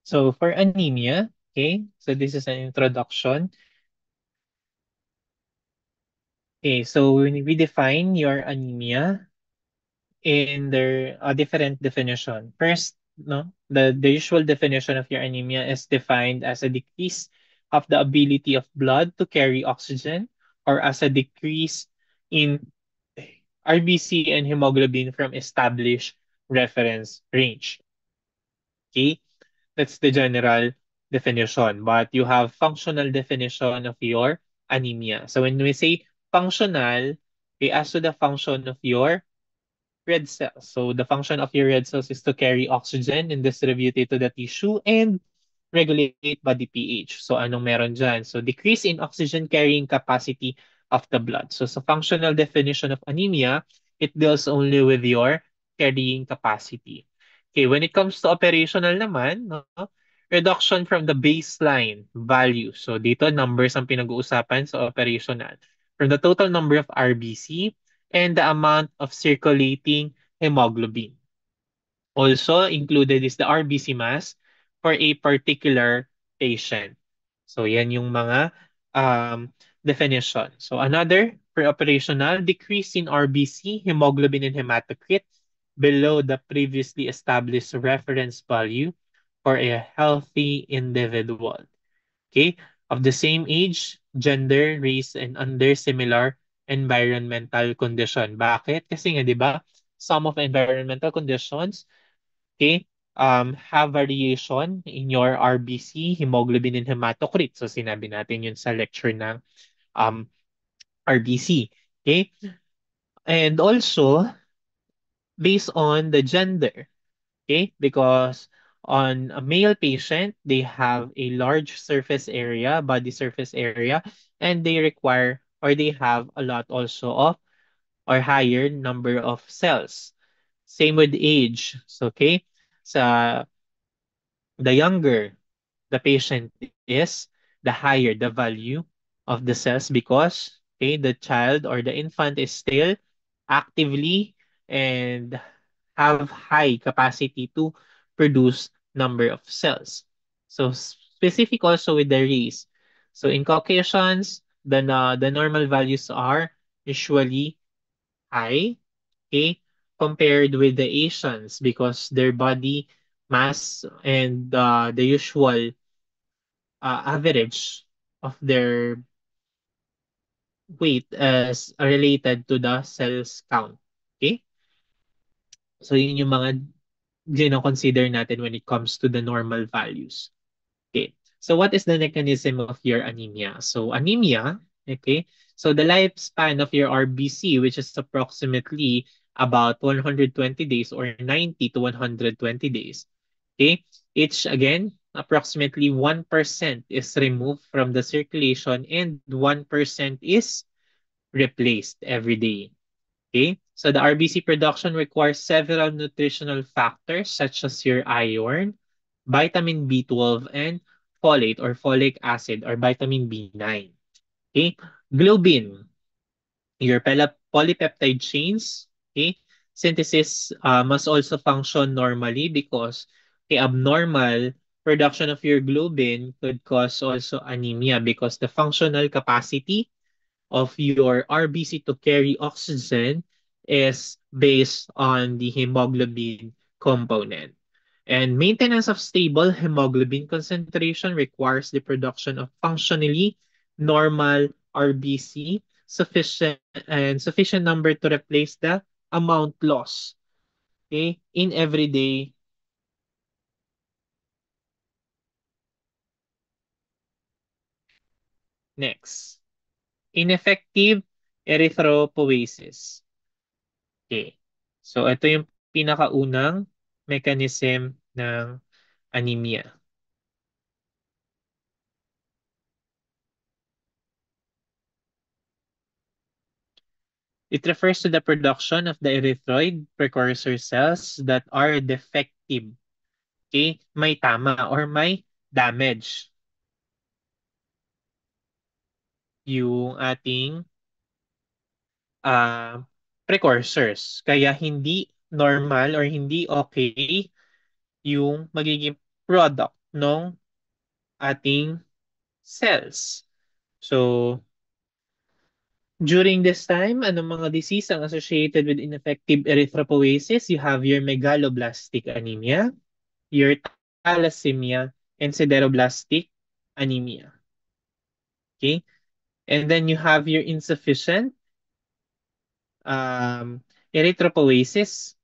So for anemia, okay, so this is an introduction. Okay, so we define your anemia in their a different definition. First, no, the usual definition of your anemia is defined as a decrease of the ability of blood to carry oxygen or as a decrease in RBC and hemoglobin from established reference range. Okay, that's the general definition, but you have functional definition of your anemia. So when we say functional, we as to the function of your red cells. So the function of your red cells is to carry oxygen and distribute it to the tissue and regulate body pH. So anong meron dyan? So decrease in oxygen carrying capacity of the blood. So sa functional definition of anemia, it deals only with your carrying capacity. Okay, when it comes to operational naman, no, reduction from the baseline value. So dito numbers ang pinag-uusapan sa operational. From the total number of RBC and the amount of circulating hemoglobin. Also included is the RBC mass for a particular patient. So yan yung mga definition. So another pre-operational decrease in RBC, hemoglobin, and hematocrit below the previously established reference value for a healthy individual. Okay? Of the same age, gender, race, and under similar environmental condition. Bakit? Kasi nga, di ba, some of environmental conditions, okay, have variation in your RBC, hemoglobin, and hematocrit. So, sinabi natin yun sa lecture ng um, RBC. Okay? And also, based on the gender. Okay? Because on a male patient, they have a large surface area, body surface area, and they require or they have a lot also of or higher number of cells. Same with age. So, okay? Sa the younger the patient is, the higher the value of the cells because okay, the child or the infant is still actively and have high capacity to produce number of cells. So specific also with the race. So in Caucasians, the normal values are usually high, okay, compared with the Asians because their body mass and the usual average of their weight is related to the cells count. Okay? So yun yung mga consider natin when it comes to the normal values. Okay. So what is the mechanism of your anemia? So anemia, okay? So the lifespan of your RBC, which is approximately about 120 days or 90 to 120 days. Okay? Each again, approximately 1% is removed from the circulation and 1% is replaced every day. Okay? So the RBC production requires several nutritional factors such as your iron, vitamin B12, and folate or folic acid or vitamin B9. Okay? Globin, your polypeptide chains, okay? Synthesis must also function normally because okay, abnormal production of your globin could cause also anemia because the functional capacity of your RBC to carry oxygen is based on the hemoglobin component. And maintenance of stable hemoglobin concentration requires the production of functionally normal RBC sufficient number to replace the amount lost, okay, in everyday. Next, ineffective erythropoiesis. Okay. So ito yung pinakaunang mechanism ng anemia. It refers to the production of the erythroid precursor cells that are defective. Okay? May tama or may damage yung ating uh, precursors. Kaya hindi normal or hindi okay yung magiging product ng ating cells. So, during this time, anong mga disease ang associated with ineffective erythropoiesis? You have your megaloblastic anemia, your thalassemia, and sideroblastic anemia. Okay? And then you have your insufficient erythropoiesis.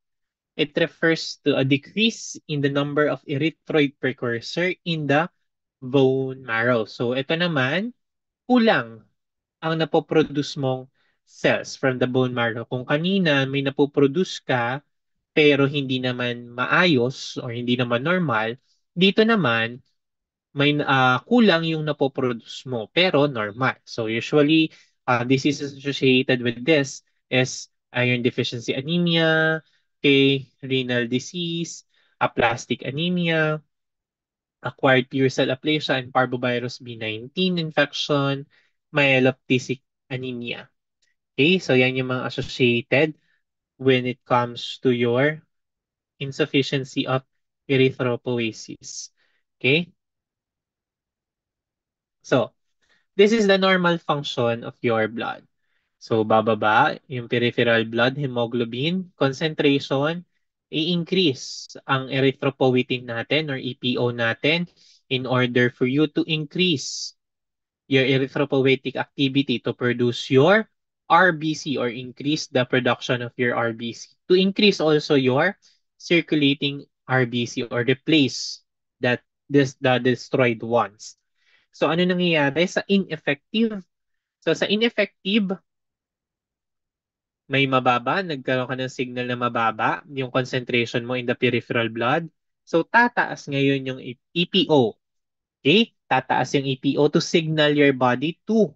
It refers to a decrease in the number of erythroid precursor in the bone marrow. So ito naman, kulang ang napoproduce mong cells from the bone marrow. Kung kanina may napoproduce ka pero hindi naman maayos or hindi naman normal, dito naman may kulang yung napoproduce mo pero normal. So usually diseases associated with this is iron deficiency anemia, okay, renal disease, aplastic anemia, acquired pure cell aplasia and parvovirus B19 infection, myelophthic anemia. Okay, so yan yung mga associated when it comes to your insufficiency of erythropoiesis. Okay, so this is the normal function of your blood. So, bababa yung peripheral blood hemoglobin concentration, i-increase ang erythropoietin natin or EPO natin in order for you to increase your erythropoietic activity to produce your RBC or increase the production of your RBC. To increase also your circulating RBC or replace the destroyed ones. So ano nangyayari sa ineffective? So sa ineffective, may mababa, nagkaroon ka ng signal na mababa yung concentration mo in the peripheral blood. So tataas ngayon yung EPO. Okay? Tataas yung EPO to signal your body to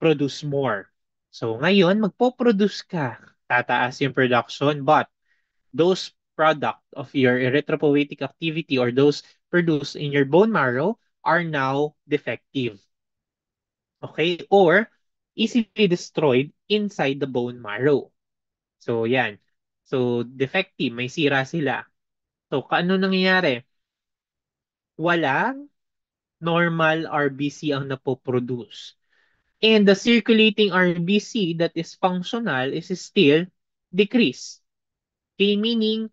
produce more. So ngayon, magpo-produce ka. Tataas yung production, but those product of your erythropoietic activity or those produced in your bone marrow are now defective. Okay? Or easily destroyed inside the bone marrow. So, yan. So, defective, may sira sila. So, ano nangyayari? Walang normal RBC ang napoproduce. And the circulating RBC that is functional is still decreased. Okay, meaning,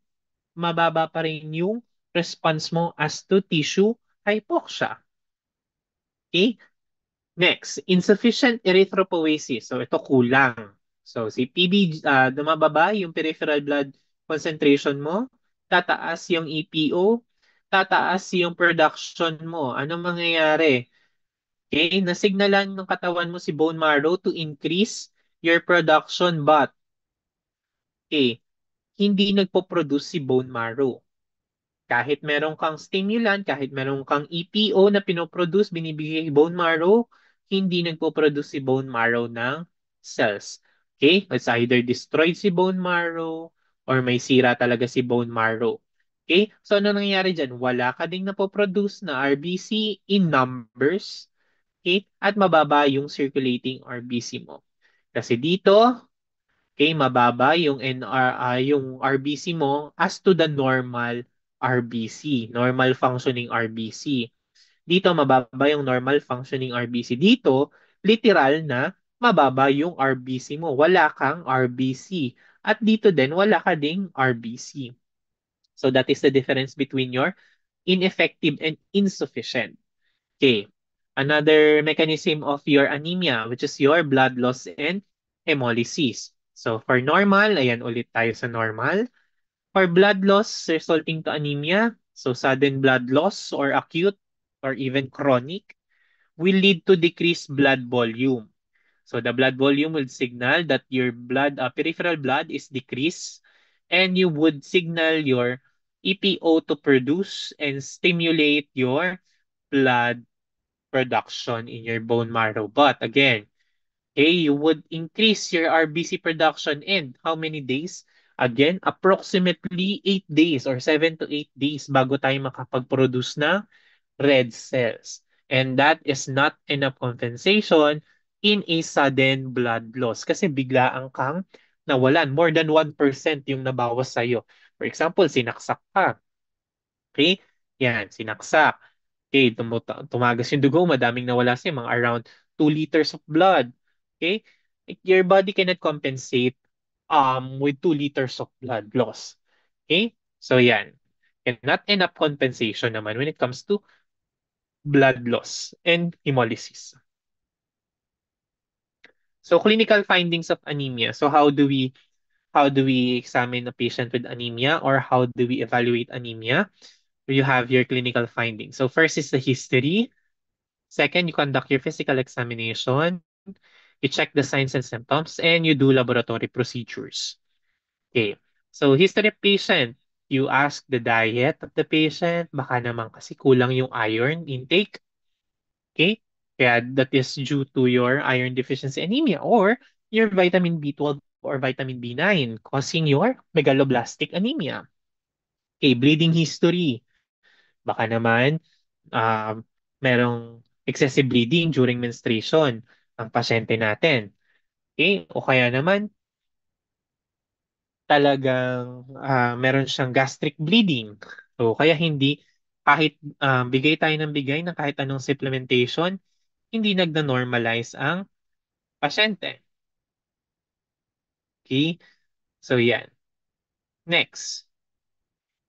mababa pa rin yung response mo as to tissue hypoxia. Okay? Next, insufficient erythropoiesis. So ito kulang. So si PB, dumababa yung peripheral blood concentration mo, tataas yung EPO, tataas yung production mo. Anong mangyayari? Okay, nasignalan ng katawan mo si bone marrow to increase your production but okay, hindi nagpo-produce si bone marrow. Kahit meron kang stimulant, kahit meron kang EPO na pinoproduce, binibigay kay bone marrow, hindi nagpo-produce si bone marrow ng cells. Okay? It's either destroyed si bone marrow or may sira talaga si bone marrow. Okay? So, ano nangyayari dyan? Wala ka ding napoproduce na RBC in numbers. Okay? At mababa yung circulating RBC mo. Kasi dito, okay, mababa yung yung RBC mo as to the normal RBC, normal functioning RBC. Dito mababa yung normal functioning RBC. Dito, literal na mababa yung RBC mo. Wala kang RBC. At dito din, wala ka ding RBC. So that is the difference between your ineffective and insufficient. Okay. Another mechanism of your anemia, which is your blood loss and hemolysis. So for normal, ayan ulit tayo sa normal. For blood loss resulting to anemia, so sudden blood loss or acute or even chronic, will lead to decreased blood volume. So the blood volume will signal that your peripheral blood is decreased and you would signal your EPO to produce and stimulate your blood production in your bone marrow. But again, okay, you would increase your RBC production in how many days? Again, approximately 8 days or 7 to 8 days bago tayo makapag-produce ng red cells. And that is not enough compensation in a sudden blood loss kasi biglaan kang nawalan. More than 1% yung nabawas sa'yo. For example, sinaksak ka. Okay? Yan, sinaksak. Okay, tumagas yung dugo, madaming nawala sa'yo, mga around 2 liters of blood. Okay? Like, your body cannot compensate with 2 liters of blood loss. Okay? So yan. And not enough compensation naman when it comes to blood loss and hemolysis. So clinical findings of anemia. So how do we examine a patient with anemia, or how do we evaluate anemia? You have your clinical findings. So first is the history. Second, you conduct your physical examination. You check the signs and symptoms, and you do laboratory procedures. Okay. So history of patient, you ask the diet of the patient. Baka naman kasi kulang yung iron intake. Okay? Kaya that is due to your iron deficiency anemia, or your vitamin B12 or vitamin B9 causing your megaloblastic anemia. Okay, bleeding history. Baka naman merong excessive bleeding during menstruation ang pasyente natin. Okay? O kaya naman talagang meron siyang gastric bleeding. So kaya hindi kahit bigay tayo ng bigay ng kahit anong supplementation, hindi nagna-normalize ang pasyente. Okay? So yan. Next,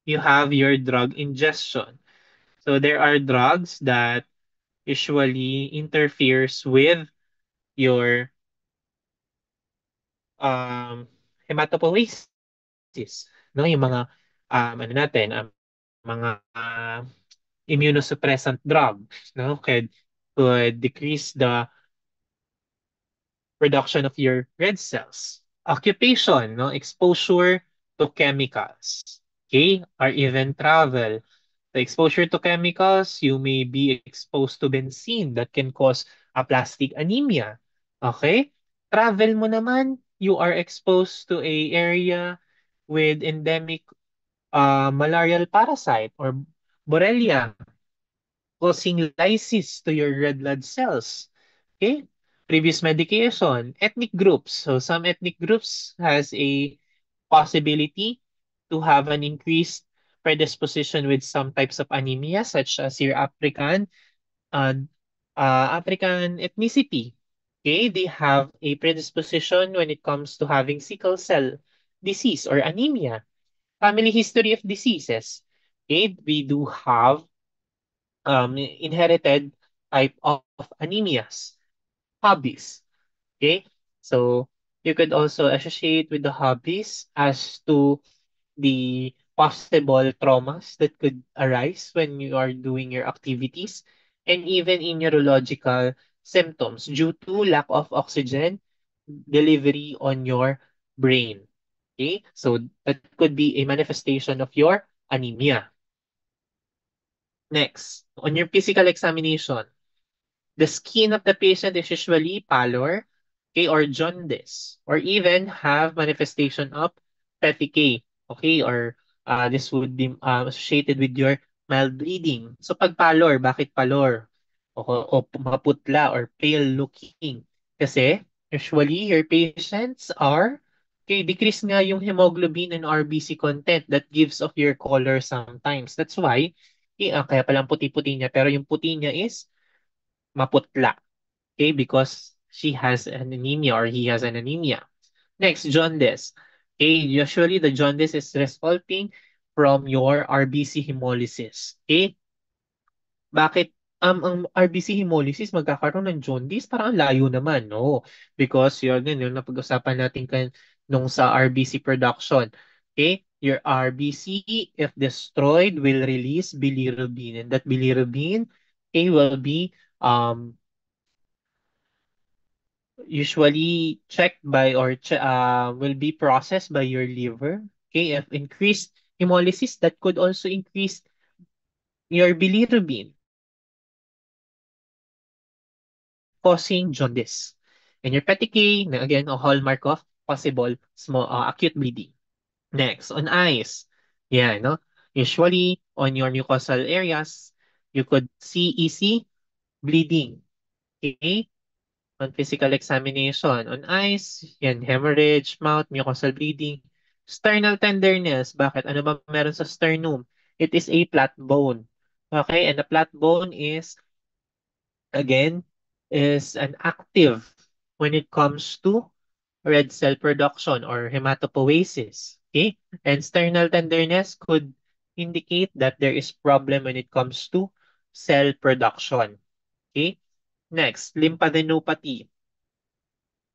you have your drug ingestion. So there are drugs that usually interferes with your um, hematopoiesis. No, yung mga ano natin, mga immunosuppressant drugs, no, could decrease the production of your red cells. Occupation, no, exposure to chemicals, okay, or even travel. The exposure to chemicals, you may be exposed to benzene that can cause aplastic anemia. Okay? Travel mo naman, you are exposed to a area with endemic malarial parasite or Borrelia causing lysis to your red blood cells. Okay? Previous medication, ethnic groups. So some ethnic groups has a possibility to have an increased predisposition with some types of anemia, such as your uh, African ethnicity. Okay, they have a predisposition when it comes to having sickle cell disease or anemia. Family history of diseases. Okay, we do have inherited type of anemias, hobbies. Okay, so you could also associate with the hobbies as to the possible traumas that could arise when you are doing your activities, and even in neurological symptoms due to lack of oxygen delivery on your brain. Okay, so that could be a manifestation of your anemia. Next, on your physical examination, the skin of the patient is usually pallor, okay, or jaundice, or even have manifestation of petechiae, okay, or this would be associated with your mild bleeding. So pag pallor, bakit pallor? O maputla or pale looking. Kasi usually your patients are, okay, decrease nga yung hemoglobin and RBC content that gives of your color sometimes. That's why, kaya palang puti-puti niya, pero yung puti niya is maputla. Okay, because she has an anemia or he has an anemia. Next, jaundice. Okay, usually the jaundice is resulting from your RBC hemolysis. Okay, bakit ang RBC hemolysis magkakaroon ng jaundice? Parang ang layo naman, no? Because yun yung napag-usapan natin nung sa RBC production. Okay, your RBC, if destroyed, will release bilirubin, and that bilirubin, okay, will be usually checked by or will be processed by your liver. Okay, if increased hemolysis, that could also increase your bilirubin, causing jaundice. And your petechiae, na again, a hallmark of possible small acute bleeding. Next, on eyes. Yeah, no? Usually, on your mucosal areas, you could see easy bleeding. Okay? On physical examination, on eyes, yan, hemorrhage, mouth, mucosal bleeding, sternal tenderness. Bakit? Ano ba meron sa sternum? It is a flat bone. Okay, and the flat bone is, again, is an active when it comes to red cell production or hematopoiesis. Okay, and sternal tenderness could indicate that there is problem when it comes to cell production. Okay, next, lymphadenopathy.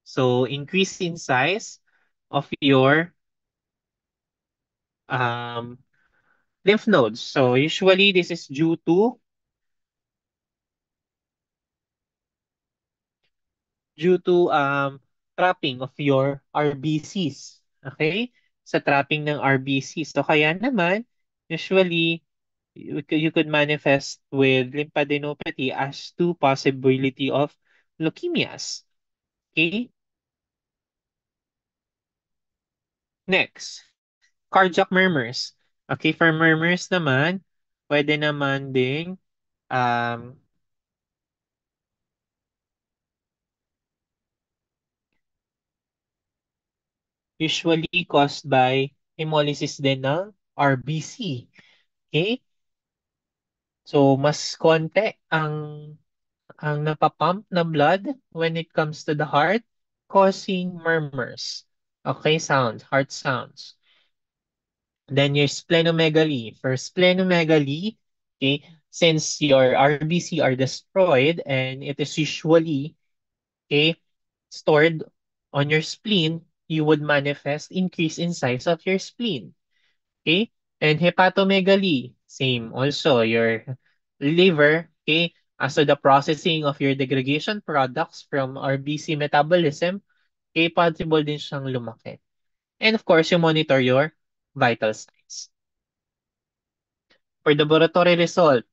So increase in size of your um, lymph nodes. So usually this is due to trapping of your RBCs. Okay? Sa trapping ng RBCs. So kaya naman, usually, you could manifest with lymphadenopathy as to possibility of leukemias. Okay? Next, cardiac murmurs. Okay, for murmurs naman, pwede naman ding um, usually caused by hemolysis din ng RBC. Okay? So, mas konti ang napapump na blood when it comes to the heart, causing murmurs. Okay, sounds, heart sounds. Then your splenomegaly. For splenomegaly, okay, since your RBC are destroyed and it is usually, okay, stored on your spleen, you would manifest increase in size of your spleen. Okay? And hepatomegaly, same also. Your liver, okay, as to the processing of your degradation products from RBC metabolism, okay, possible din siyang lumaki. And of course, you monitor your vital signs. For the laboratory result,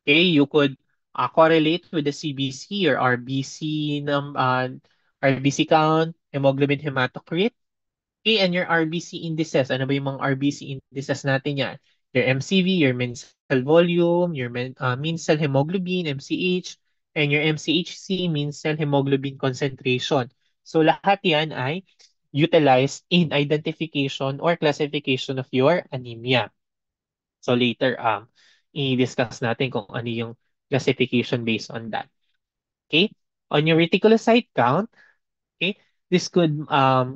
okay, you could correlate with the CBC or RBC count, hemoglobin hematocrit, okay, and your RBC indices. Ano ba yung mga RBC indices natin yan? Your MCV, your mean cell volume, your mean cell hemoglobin, MCH, and your MCHC, mean cell hemoglobin concentration. So lahat yan ay utilized in identification or classification of your anemia. So later, i-discuss natin kung ano yung classification based on that. Okay? On your reticulocyte count, okay, this could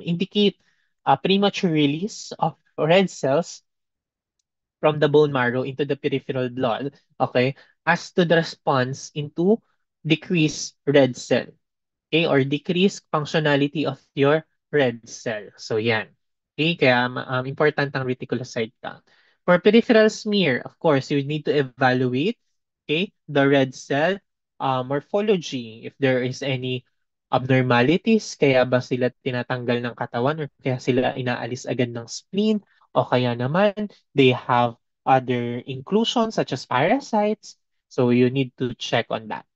indicate a premature release of red cells from the bone marrow into the peripheral blood, okay, as to the response into decreased red cell, okay, or decreased functionality of your red cell. So yan. Okay, kaya important ang reticulocyte count. For peripheral smear, of course, you need to evaluate, okay, the red cell morphology. If there is any abnormalities, kaya ba sila tinatanggal ng katawan or kaya sila inaalis agad ng spleen o kaya naman they have other inclusions such as parasites. So you need to check on that.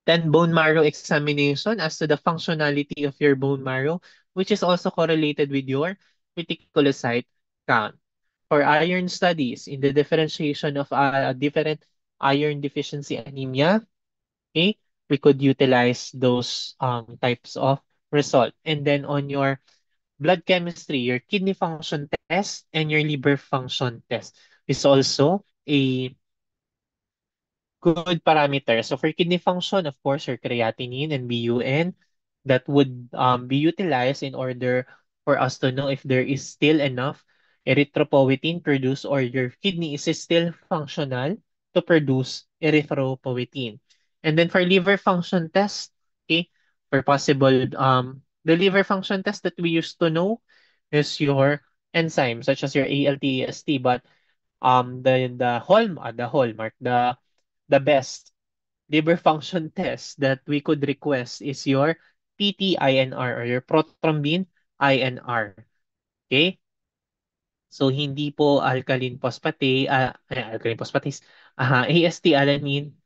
Then bone marrow examination as to the functionality of your bone marrow, which is also correlated with your reticulocyte count. For iron studies in the differentiation of different iron deficiency anemia, okay, we could utilize those types of result. And then on your blood chemistry, your kidney function test and your liver function test is also a good parameter. So for kidney function, of course, your creatinine and BUN that would be utilized in order for us to know if there is still enough erythropoietin produced or your kidney is still functional to produce erythropoietin. And then for liver function test, okay, for possible the liver function test that we used to know is your enzymes such as your ALT, AST, but the best liver function test that we could request is your PTINR or your prothrombin INR. Okay? So hindi po alkaline phosphatase, AST alanine,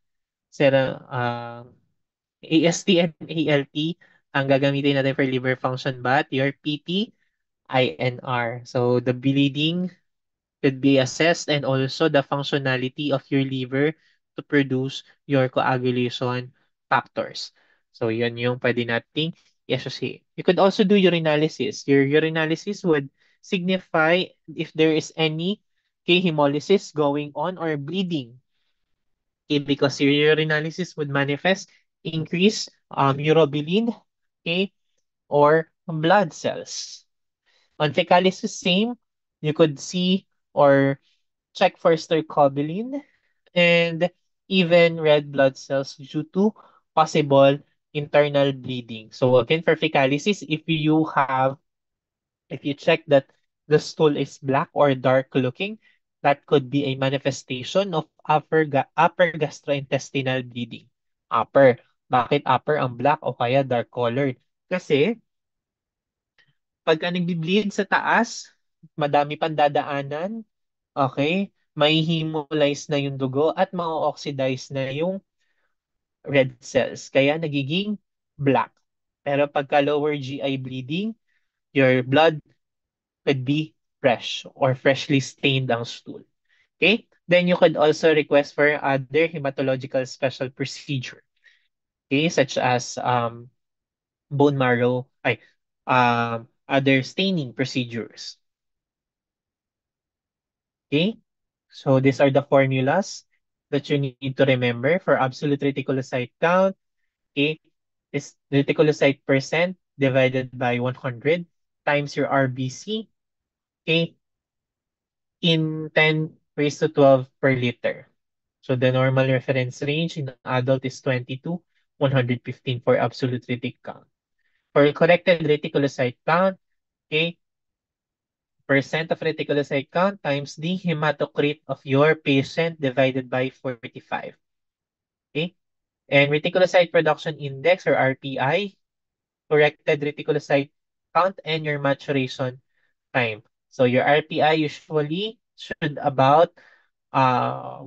AST and ALT ang gagamitin natin for liver function, but your PTINR. So the bleeding could be assessed and also the functionality of your liver to produce your coagulation factors. So, yun yung pwede nating i-associate. You could also do urinalysis. Your urinalysis would signify if there is any hemolysis going on or bleeding. Okay, because your urinalysis would manifest increase urobilin, okay, or blood cells. On fecalysis, same. You could see or check for stercobilin and even red blood cells due to possible internal bleeding. So again, for fecalysis, if you check that the stool is black or dark looking, that could be a manifestation of upper gastrointestinal bleeding. Upper. Bakit upper ang black o kaya dark colored? Kasi pagka nagbi-bleed sa taas, madami pang dadaanan, okay? May hemolyze na yung dugo at ma-oxidize na yung red cells. Kaya nagiging black. Pero pagka lower GI bleeding, your blood could be fresh or freshly stained ang stool. Okay? Then you could also request for other hematological special procedure. Okay? Such as bone marrow, other staining procedures. Okay? So these are the formulas that you need to remember for absolute reticulocyte count. Okay? Is reticulocyte percent divided by 100 times your RBC. Okay? In 10 raised to 12 per liter. So the normal reference range in adult is 20 to 115 for absolute retic count. For corrected reticulocyte count, okay, percent of reticulocyte count times the hematocrit of your patient divided by 45. Okay? And reticulocyte production index or RPI, corrected reticulocyte count and your maturation time. So your RPI usually should about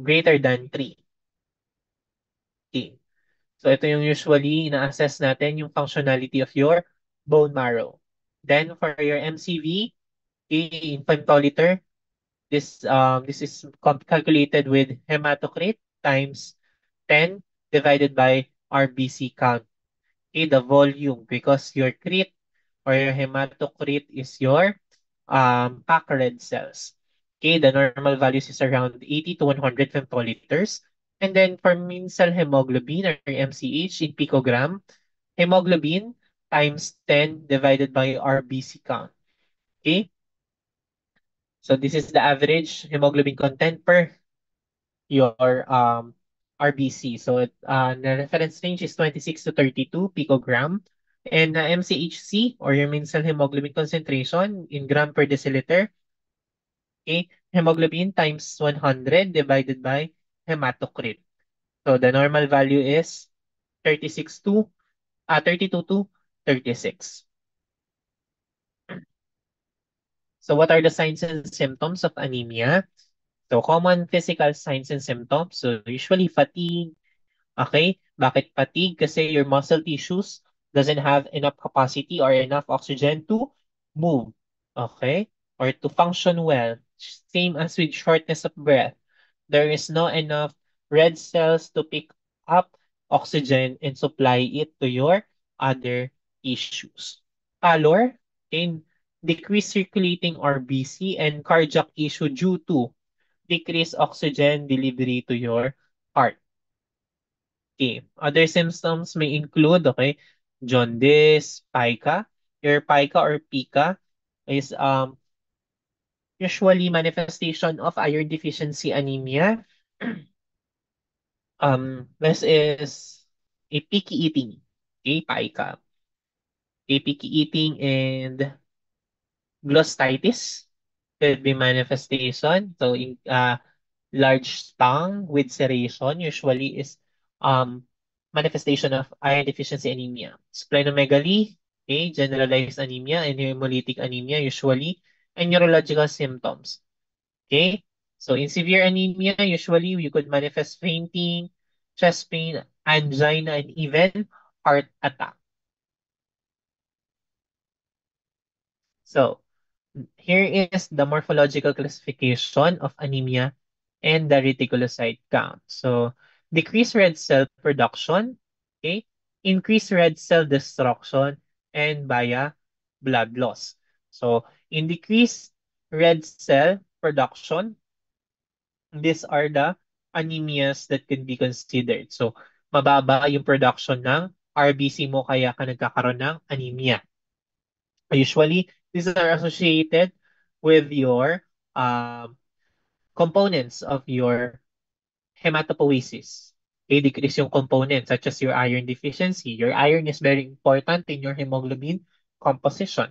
greater than 3. Okay. So ito yung usually ina-assess natin yung functionality of your bone marrow. Then for your MCV, okay, in femtoliter, this is calculated with hematocrit times 10 divided by RBC count. Okay, the volume because your crit or your hematocrit is your packed red cells. Okay, the normal values is around 80 to 100 femtoliters. And then for mean cell hemoglobin or MCH in picogram, hemoglobin times 10 divided by RBC count. Okay, so this is the average hemoglobin content per your RBC. So the reference range is 26 to 32 picogram. And MCHC or your mean cell hemoglobin concentration in gram per deciliter. Okay, hemoglobin times 100 divided by hematocrit. So the normal value is 36 to 32 to 36. So what are the signs and symptoms of anemia? So common physical signs and symptoms. So usually fatigue. Okay? Bakit fatigue? Kasi your muscle tissues doesn't have enough capacity or enough oxygen to move. Okay? Or to function well. Same as with shortness of breath. There is no enough red cells to pick up oxygen and supply it to your other tissues. Pallor in decreased circulating RBC and cardiac issue due to decreased oxygen delivery to your heart. Okay. Other symptoms may include, okay, jaundice, pica. Your pica or pica is usually manifestation of iron deficiency anemia. This is a picky eating, okay, pica. A picky eating and glossitis could be manifestation. So, large tongue with ceration usually is um, manifestation of iron deficiency anemia. Splenomegaly, okay, generalized anemia and hemolytic anemia usually, and neurological symptoms. Okay, so in severe anemia, usually you could manifest fainting, chest pain, angina, and even heart attack. So, here is the morphological classification of anemia and the reticulocyte count. So, decreased red cell production, okay, increased red cell destruction, and via blood loss. So, in decreased red cell production, these are the anemias that can be considered. So, mababa yung production ng RBC mo kaya ka nagkakaroon ng anemia. Usually, these are associated with your components of your hematopoiesis. Okay, decrease yung components such as your iron deficiency. Your iron is very important in your hemoglobin composition.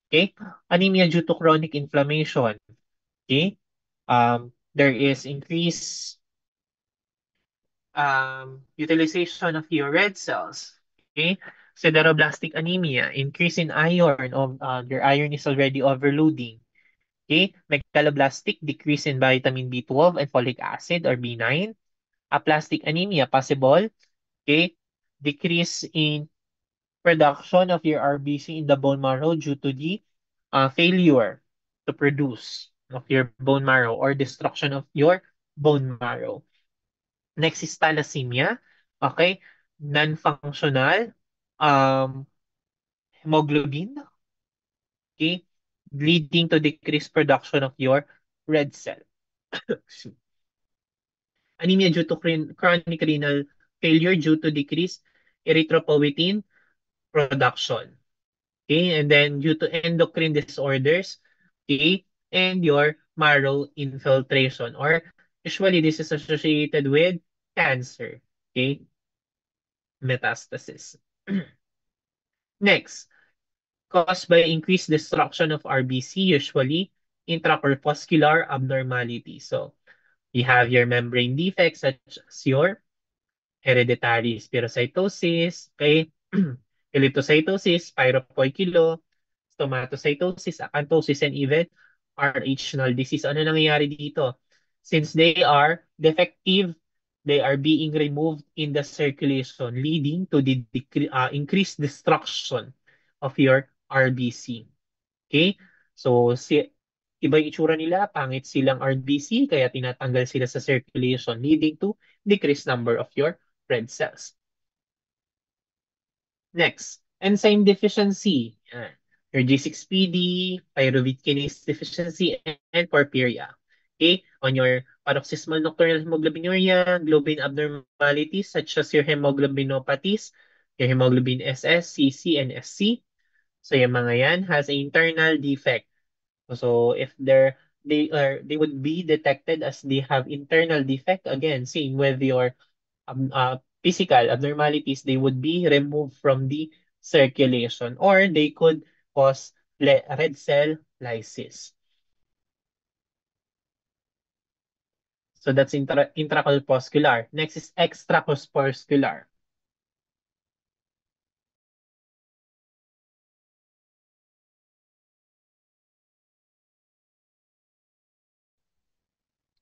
Okay, anemia due to chronic inflammation. Okay, there is increased utilization of your red cells. Okay, sideroblastic anemia, increase in iron of your iron is already overloading. Okay, megaloblastic, decrease in vitamin B12 and folic acid or B9. Aplastic anemia, possible. Okay, decrease in production of your RBC in the bone marrow due to the failure to produce of your bone marrow or destruction of your bone marrow. Next is thalassemia. Okay, non-functional um, hemoglobin. Okay, leading to decreased production of your red cell. Anemia due to chronic renal failure due to decreased erythropoietin production. Okay, and then due to endocrine disorders, okay, and your marrow infiltration, or usually this is associated with cancer, okay, metastasis. Next, caused by increased destruction of RBC, usually intracorpuscular abnormality. So you have your membrane defects such as your hereditary spherocytosis, okay, erythrocytosis, pyropoikilo, stomatocytosis, acanthosis, and even RH null disease. Ano nangyayari dito? Since they are defective, they are being removed in the circulation, leading to the increased destruction of your RBC. Okay? So, iba yung itsura nila, pangit silang RBC, kaya tinatanggal sila sa circulation, leading to decreased number of your red cells. Next, enzyme deficiency. Yan. Your G6PD, pyruvate kinase deficiency, and porphyria. Okay? On your paroxysmal nocturnal hemoglobinuria, globin abnormalities such as your hemoglobinopathies, your hemoglobin SS, CC, and SC. So yung mga yan has an internal defect. So if they would be detected as they have internal defect, again, same with your physical abnormalities, they would be removed from the circulation or they could cause red cell lysis. So that's intracorpuscular. Next is extracorpuscular.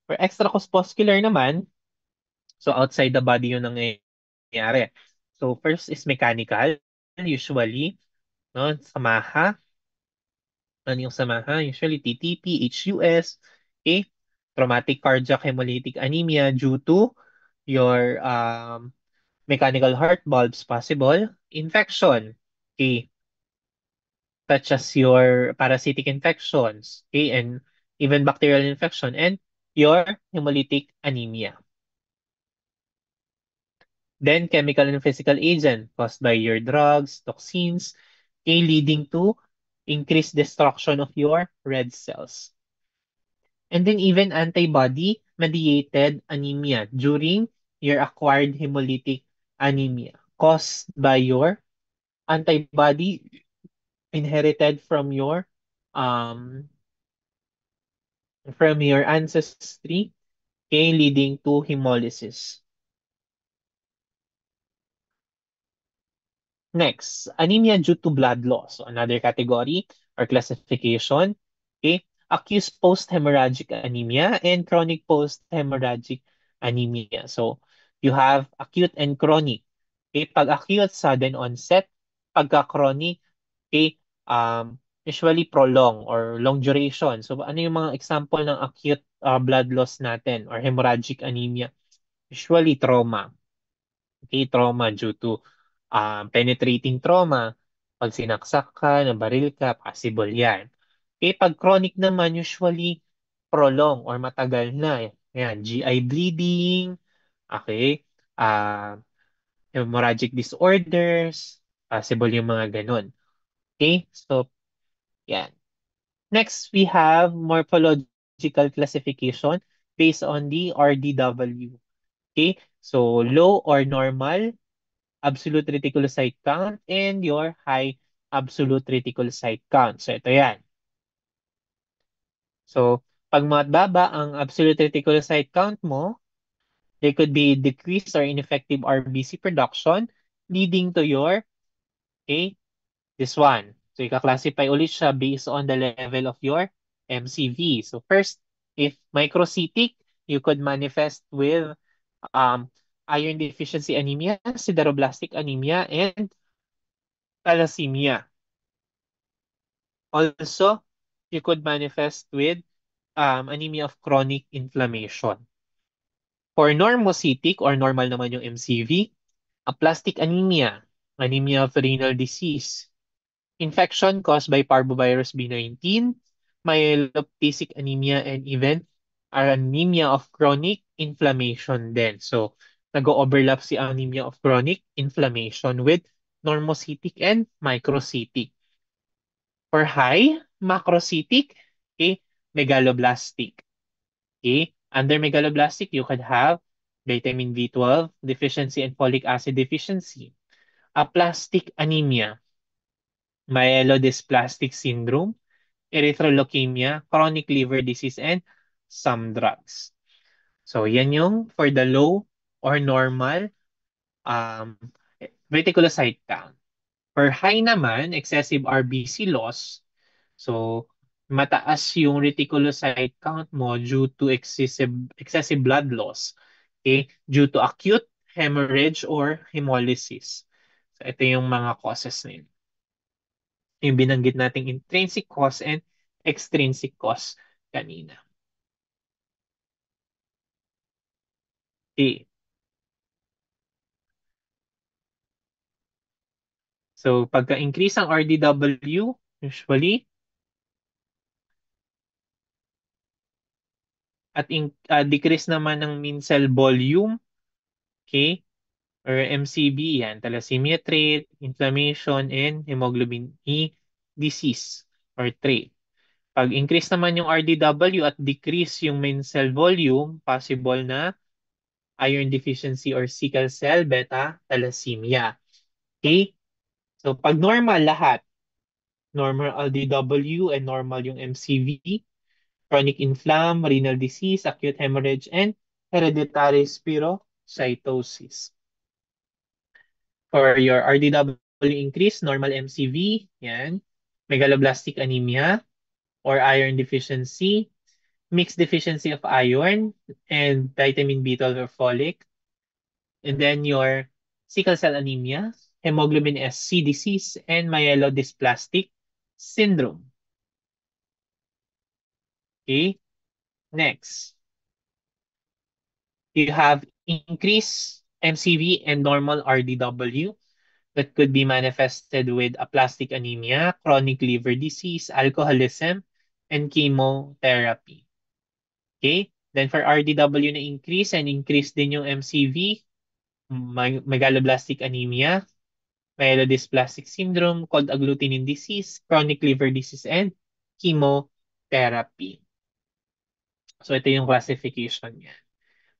For extracorpuscular naman, so outside the body yung nangyayari. So first is mechanical, usually, no, samaha. Ano yung samaha? Usually TTP, HUS, okay? Traumatic cardiac hemolytic anemia due to your mechanical heart valves possible, infection, okay, such as your parasitic infections, okay, and even bacterial infection, and your hemolytic anemia. Then chemical and physical agent caused by your drugs, toxins, okay, leading to increased destruction of your red cells. And then even antibody-mediated anemia during your acquired hemolytic anemia caused by your antibody inherited um from your ancestry, okay, leading to hemolysis. Next, anemia due to blood loss. So another category or classification. Okay, acute post-hemorrhagic anemia and chronic post-hemorrhagic anemia. So you have acute and chronic. Okay, pag acute, sudden onset. Pagka chronic, okay, usually prolong or long duration. So ano yung mga example ng acute blood loss natin or hemorrhagic anemia? Usually trauma. Okay, trauma due to penetrating trauma. Pag sinaksak ka, nabaril ka, possible yan. Okay, pag chronic naman, usually prolong or matagal na. Ayan, GI bleeding, okay, ah, hemorrhagic disorders, possible yung mga ganun. Okay, so yan. Next, we have morphological classification based on the RDW. Okay, so low or normal absolute reticulocyte count and your high absolute reticulocyte count. So ito yan. So pag mababa ang absolute reticulocyte count mo, there could be decreased or ineffective RBC production leading to your, okay, this one. So ika-classify ulit siya based on the level of your MCV. So first, if microcytic, you could manifest with um, iron deficiency anemia, sideroblastic anemia, and thalassemia. Also, you could manifest with anemia of chronic inflammation. For normocytic or normal naman yung MCV, aplastic anemia, anemia of renal disease, infection caused by parvovirus B19, myeloproliferative anemia, and even anemia of chronic inflammation din. So, nag-overlap si anemia of chronic inflammation with normocytic and microcytic. For high, macrocytic, okay, megaloblastic. Okay, under megaloblastic, you could have vitamin B12 deficiency and folic acid deficiency, aplastic anemia, myelodysplastic syndrome, erythroleukemia, chronic liver disease, and some drugs. So, yan yung for the low or normal um, reticulocyte count. For high naman, excessive RBC loss, so mataas yung reticulocyte count mo due to excessive blood loss, okay? Due to acute hemorrhage or hemolysis. So, ito yung mga causes na yun. Yung binanggit nating intrinsic cause and extrinsic cause kanina. Okay. So, pagka-increase ang RDW, usually, at decrease naman ng mean cell volume, okay, or MCB, yan, thalassemia trait, inflammation, and hemoglobin E disease or trait. Pag increase naman yung RDW at decrease yung main cell volume, possible na iron deficiency or sickle cell beta thalassemia. Okay? So pag normal lahat, normal LDW and normal yung MCV, chronic inflam, renal disease, acute hemorrhage, and hereditary spherocytosis. For your RDW increase, normal MCV, yan, megaloblastic anemia or iron deficiency, mixed deficiency of iron and vitamin B12 or folic, and then your sickle cell anemia, hemoglobin SC disease, and myelodysplastic syndrome. Okay, next. You have increased MCV and normal RDW that could be manifested with aplastic anemia, chronic liver disease, alcoholism, and chemotherapy. Okay? Then for RDW na increase and increase din yung MCV, megaloblastic anemia, myelodysplastic syndrome, cold agglutinin disease, chronic liver disease, and chemotherapy. So ito yung classification niya.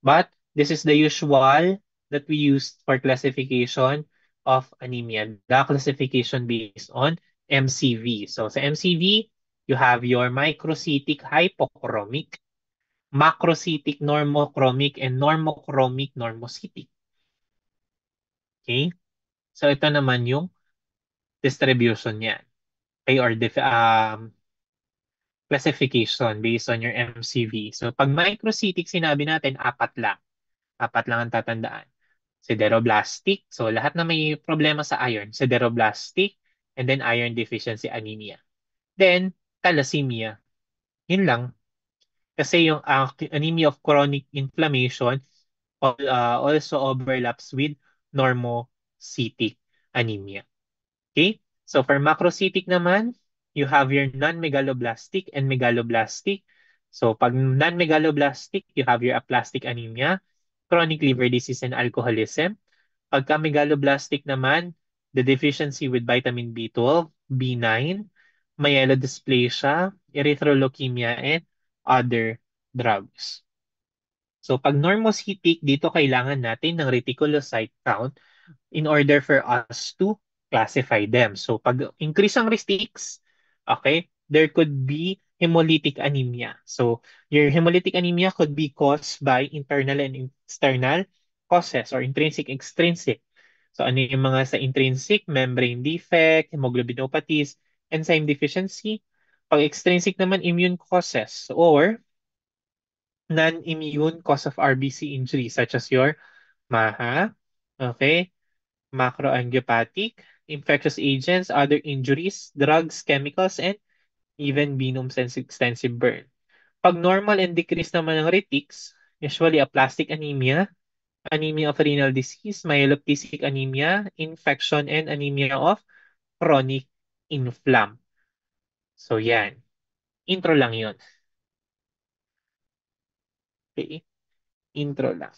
But this is the usual that we use for classification of anemia. The classification based on MCV. So sa MCV, you have your microcytic hypochromic, macrocytic normochromic, and normochromic normocytic. Okay? So ito naman yung distribution niya. Okay, or classification based on your MCV. So pag microcytic, sinabi natin, apat lang. Apat lang ang tatandaan. Sideroblastic. So lahat na may problema sa iron, sideroblastic, and then iron deficiency anemia. Then, thalassemia. Yun lang. Kasi yung anemia of chronic inflammation also overlaps with normocytic anemia. Okay? So for macrocytic naman, you have your non-megaloblastic and megaloblastic. So pag non-megaloblastic, you have your aplastic anemia, chronic liver disease and alcoholism. Pagka megaloblastic naman, the deficiency with vitamin B12, B9, myelodysplasia, erythroleukemia, and other drugs. So pag normocytic, dito kailangan natin ng reticulocyte count in order for us to classify them. So pag increase ang retics, okay, there could be hemolytic anemia. So your hemolytic anemia could be caused by internal and external causes or intrinsic, extrinsic. So ano yung mga sa intrinsic? Membrane defect, hemoglobinopathies, enzyme deficiency. Pag extrinsic naman, immune causes or non-immune cause of RBC injury such as your MAHA, okay, macroangiopathic, infectious agents, other injuries, drugs, chemicals, and even venom extensive burn. Pag normal and decreased naman ng retics, usually aplastic anemia, anemia of renal disease, myeloproliferative anemia, infection, and anemia of chronic inflam. So yan. Intro lang yun. Okay? Intro lang.